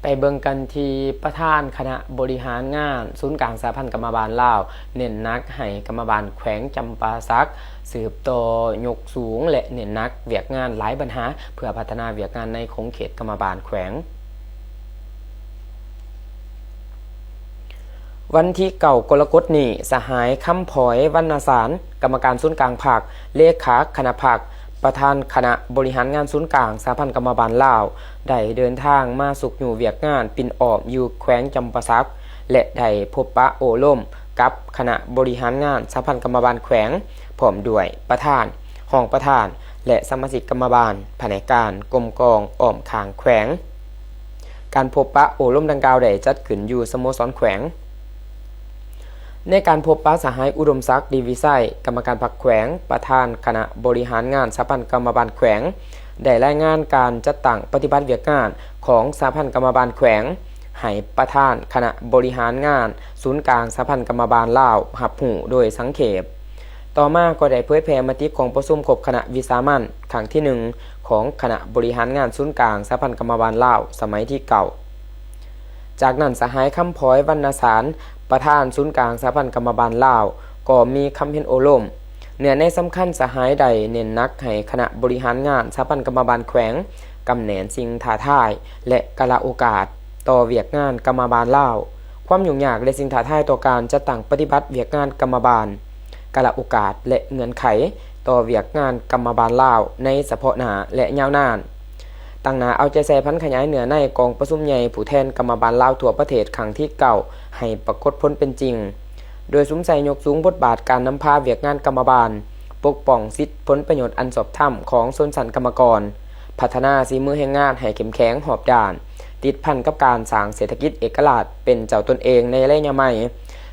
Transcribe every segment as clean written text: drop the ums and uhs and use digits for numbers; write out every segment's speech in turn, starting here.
ไปเบิ่งกันที่ประธานคณะบริหารงานศูนย์กลางสหพันธ์กรรมบาลลาวเน้นหนักให้กรรมบาลแขวงจำปาสักสืบต่อยกสูงและเน้นหนักเวียกงานหลายปัญหาเพื่อพัฒนาเวียกงานในคงเขตกรรมบาลแขวงวันที่9 กรกฎาคมนี้สหายคำผอยวรรณสารกรรมการศูนย์กลางภาคเลขาคณะภาคประธานคณะบริหารงานศูนย์กลางสหพันธ์กรรมบาลลาวได้เดินทางมาสุขอยู่เวียกงานปิ่นออมอยู่แขวงจำปาสักและได้พบปะโอล่มกับคณะบริหารงานสหพันธ์กรรมบาลแขวงพร้อมด้วยประธานห้องประธานและสมาชิกกรรมบาลแผนกการกรมกองอ้อมข้างแขวงการพบปะโอล่มดังกล่าวได้จัดขึ้นอยู่สโมสรแขวงในการพบปะสหายอุดมศักดิ์ดีวิไสกรรมการพรรคแขวงประธานคณะบริหารงานสหพันธ์กรรมบาลแขวงได้รายงานการจัดตั้งปฏิบัติเวียกงานของสหพันธ์กรรมบาลแขวงให้ประธานคณะบริหารงานศูนย์กลางสหพันธ์กรรมบาลลาวรับรู้โดยสังเขปต่อมาก็ได้เผยแพร่มติของประชุมครบคณะวิสามัญครั้งที่1ของคณะบริหารงานศูนย์กลางสหพันธ์กรรมบาลลาวสมัยที่เก่าจากนั้นสหายคำผอยวรรณสารประธานศูนย์กลางสหพันธ์กรรมบาลลาวก็มีคำเห็นโอล่มเนื้อในสำคัญสหายใดเน้นนักให้คณะบริหารงานสหพันธ์กรรมบาลแขวงกำแหนนสิ่งท้าทายและกละโอกาสต่อเวียกงานกรรมบาลลาวความยุ่งยากและสิ่งท้าทายต่อการจัดตั้งปฏิบัติเวียกงานกรรมบาลกละโอกาสและเงื่อนไขต่อเวียกงานกรรมบาลลาวในเฉพาะหน้าและยาวนานตั้งหน้าเอาใจใส่พันขยายเหนือในกองประชุมใหญ่ผู้แทนกรรมบาลลาวทั่วประเทศครั้งที่9ให้ปรากฏผลเป็นจริงโดยสุมใส่ยกสูงบทบาทการนำพาเวียกงานกรรมบาลปกป้องสิทธิผลประโยชน์อันสอบธรรมของชนชั้นกรรมกรพัฒนาฝีมือแรงงานให้เข้มแข็งหอบด่านติดพันกับการสร้างเศรษฐกิจเอกราชเป็นเจ้าตนเองในระยะใหม่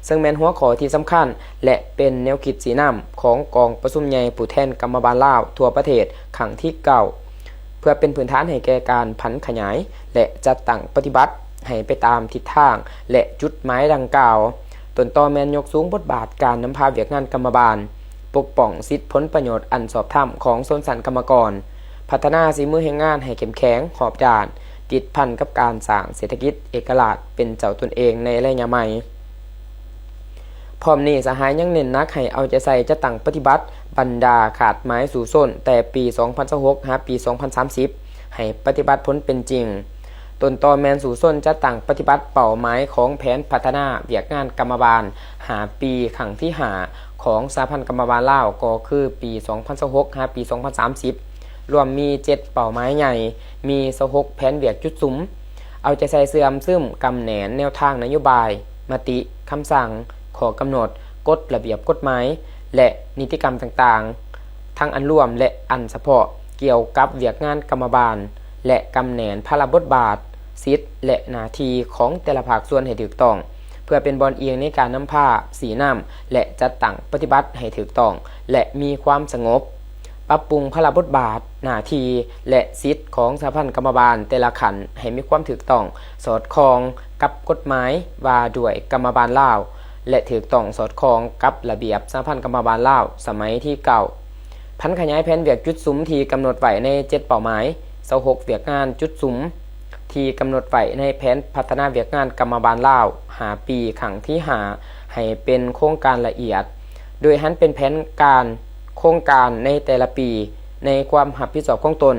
ซึ่งแม่นหัวข้อที่สำคัญและเป็นแนวคิดสีน้ำของกองประชุมใหญ่ผู้แทนกรรมบาลลาวทั่วประเทศครั้งที่9เพื่อเป็นพื้นฐานให้แก่การพันขยายและจัดตั้งปฏิบัติให้ไปตามทิศทางและจุดหมายดังกล่าวต้นตอแมนยกสูงบทบาทการนำพาเวียกงานกรรมบาลปกป้องสิทธิผลประโยชน์อันสอบธรรมของชนชั้นกรรมกรพัฒนาฝีมือแรงงานให้เข้มแข็งหอบด่านติดพันกับการสร้างเศรษฐกิจเอกราชเป็นเจ้าตนเองในระยะใหม่พร้อมนี้สหายยังเน้นนักให้เอาใจใส่จะตั้งปฏิบัติบรรดาขาดไม้สู่ส้นแต่ปี2026หาปี2030ให้ปฏิบัติผลเป็นจริงต้นตอแมนสู่ส้นจะตั้งปฏิบัติเป้าหมายของแผนพัฒนาเวียกงานกรรมบาลหาปีครั้งที่5ของสหพันธ์กรรมบาลลาวก็คือปี2026หาปี2030รวมมี7เป้าหมายใหญ่มี26แผนเวียกจุดสุมเอาใจใส่เสื่อมซึมกำแหนนแนวทางนโยบายมติคำสั่งขอกำหนดกฎระเบียบกฎหมายและนิติกรรมต่างๆทั้งอันร่วมและอันเฉพาะเกี่ยวกับเวียกงานกรรมบาลและกำแหนนพระบทบาทสิทธิและหน้าที่ของแต่ละภาคส่วนให้ถูกต้องเพื่อเป็นบอลเอียงในการนำพาสีน้ำและจัดตั้งปฏิบัติให้ถูกต้องและมีความสงบปรับปรุงพระบทบาทหน้าที่และสิทธิของสหพันธ์กรรมบาลแต่ละขันให้มีความถูกต้องสอดคล้องกับกฎหมายว่าด้วยกรรมบาลลาวและถูกต้องสอดคล้องกับระเบียบสหพันธ์กรรมบาลลาวสมัยที่เก่าพันขยายแผนเวียกจุดสุมที่กำหนดไว้ใน7เป้าหมาย26เวียกงานจุดสุมที่กำหนดไว้ในแผนพัฒนาเวียกงานกรรมบาลลาว5ปีครั้งที่5ให้เป็นโครงการละเอียดโดยหันเป็นแผนการโครงการในแต่ละปีในความรับผิดชอบของตน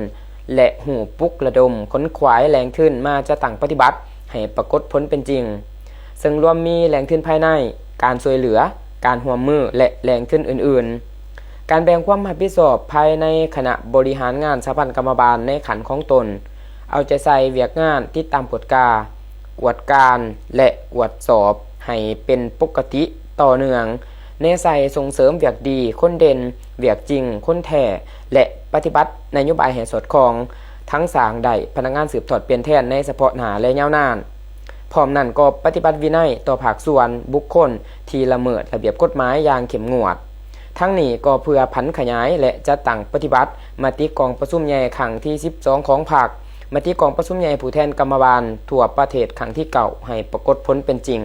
และหูปลุกระดมค้นขวายแรงขึ้นมาจะตั้งปฏิบัติให้ปรากฏผลเป็นจริงซึ่งรวมมีแรงขึ้นภายในการช่วยเหลือการร่วมมือและแรงขึ้นอื่นๆการแบ่งความรับผิดชอบภายในคณะบริหารงานสหพันธ์กรรมบาลในขันของตนเอาใจใส่เวียกงานที่ตามกฎกวดการและกวดสอบให้เป็นปกติต่อเนื่องในใส่ส่งเสริมเวียกดีคนเด่นเวียกจริงคนแท้และปฏิบัตินโยบายให้สอดคล้องทั้งสร้างได้พนักงานสืบทอดเปลี่ยนแทนในเฉพาะหน้าและยาวนานพร้อมนั้นก็ปฏิบัติวินัยต่อภาคส่วนบุคคลที่ละเมิดระเบียบกฎหมายอย่างเข้มงวดทั้งนี้ก็เพื่อพันขยายและจัดตั้งปฏิบัติมติกองประชุมใหญ่ครั้งที่12ของภาคมติกองประชุมใหญ่ผู้แทนกรรมบาลทั่วประเทศครั้งที่9ให้ปรากฏผลเป็นจริง